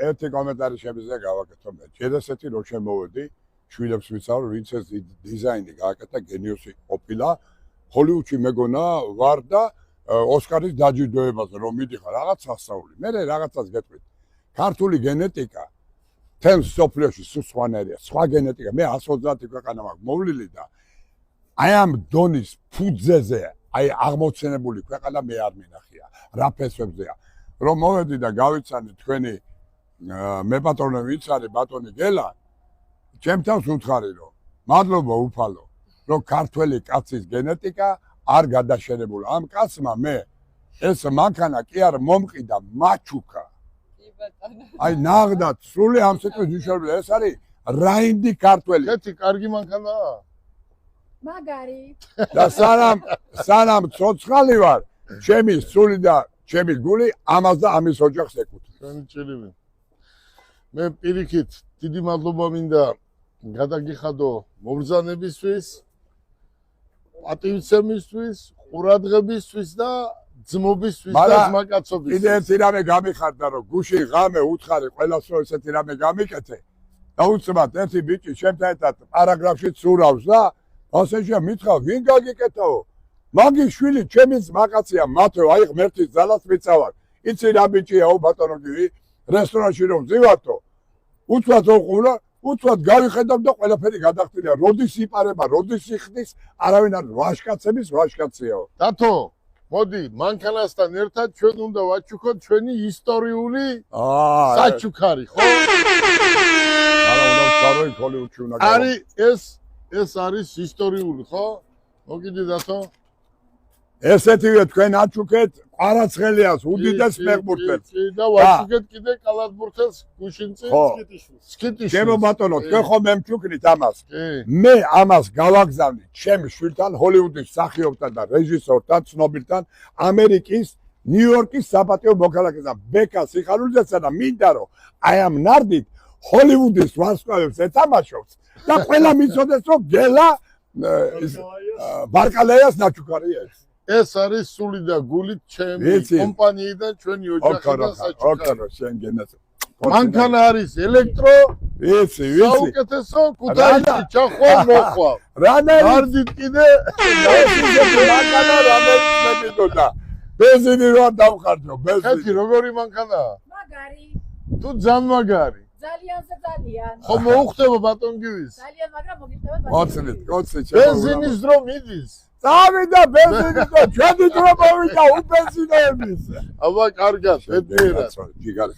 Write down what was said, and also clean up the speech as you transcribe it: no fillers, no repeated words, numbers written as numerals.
ერთი კომენტარი შემიძლია გავაკეთო მე. ჯედასეთი რო შემოვედი, შვილებს ვიცავ, ვინც ეს დიზაინი გააკეთა, გენიოსი ყოფილა. ჰოლივუდში მეგონა ვარ და ოსკარის დაჯილდოებაზე რომ მიდიხარ, რაღაც სასწაული. მე რაღაცას გეტყვით. ქართული გენეტიკა თემს სოფლიოში სულ სხვანაირია. სხვა გენეტიკა. მე 130 ქვეყანა მაქვს მოვლილი და აი ამ დონის ფუძეზე, აი აღმოცენებული ქვეყანა მე არ მინახია. რა ფესვებზეა. რომ მოვედი და გავიცანი თქვენი მე პატრონი ვინც არის ბატონი გელა ჩემთანს უთხარი რომ მადლობა უფალო რომ ქართველი კაცის გენეტიკა არ გადაშენებულა ამ კაცმა მე ეს მანქანა კი არ მომყიდა მაჩუკა აი ნაღდათ სული ამ სიტყვის მნიშვნელობა ეს არის რაინდი ქართველი ერთი კარგი მანქანაა მაგარი და სანამ ცოცხალი ვარ ჩემი სული და ჩემი გული ამას და ამის ოჯახს ეკუთვნის. ჩვენი ჭირივი. მე პირიქით დიდი მადლობა მინდა გადაგიხადო მობრძანებისთვის, პატივცემისთვის, ყურადღებისთვის და ძმობისთვის და ძმაკაცობისთვის. კიდე ერთი რამე გამიხარდა რომ გუში ღამე უთხარი ყველას რომ ესეთი რამე გამიკეთე და უცბად ერთი ბიჭი ჩემთან ერთად პარაგრაფში ცურავს და ასეშია მითხრა ვინ გაგიკეთაო მაგი შვილი ჩემის მაკაცია მათო აი ღმერთის ძალას მიცავარ იცი რა ბიჭიაო ბატონო გივი რესტორანში რომ ვზივართო უცბად ოყულა უცბად გავიხედავ და ყველაფერი გადახტილია როდის იპარება როდის იხდის არავინ არ ვაშკაცების ვაშკაციაო დათო მოდი მანქანასთან ერთად ჩვენ უნდა ვაჩუქოთ ჩვენი ისტორიული საჩუქარი ხო არა უნდა ვცაროი ჰოლივუდში უნდა არის ეს არის ისტორიული ხო მოგიდი დათო ესეთივე თქვენ აჩუქეთ ყარაცხელიას უდიდეს ფეხბურთელს და ვაჩუქეთ კიდე კალათბურთელს გუშინწინ სკიტიში ჩემო ბატონო თქვენ ხომ მემჩუქნით ამას მე ამას გავაგზავნით ჩემ შვილთან ჰოლივუდის მსახიობთან და რეჟისორთან ცნობილთან ამერიკის ნიუ-იორკის საპატიო მოქალაქესთან ბეკა სიხარულიძესა და მინდა რომ აი ამ ნარდით ჰოლივუდის ვარსკვლავებს ეთამაშობს და ყველა მიცოდეს რომ გელა ბარკალაიას ნაჩუქარია ეს არის სული და გულით ჩემი კომპანიიდან ჩვენი ოჯახიდან საჩუქარი. შენ გენას. მანქანა არის ელექტრო. ვიცი. საუკეთესო ქუთაისში ჩახვა მოხვა. რანაირად კიდე მანქანა რამეც მეკიდოდა. ბენზინი რო არ დავხარჯო, ბენზინი. ხეთი როგორი მანქანაა? მაგარი. თუ ძალიან მაგარი. ძალიან. ხო მოუხდება ბატონ გივის? ძალიან მაგრამ მოგიხდება კოცი. ბენზინის დრო მიდის. წავიდა ბენზინი და ჩვენი დრო მოვიდა უბენზინეების. აბა კარგად, ბედნიერად. ჯიგარი.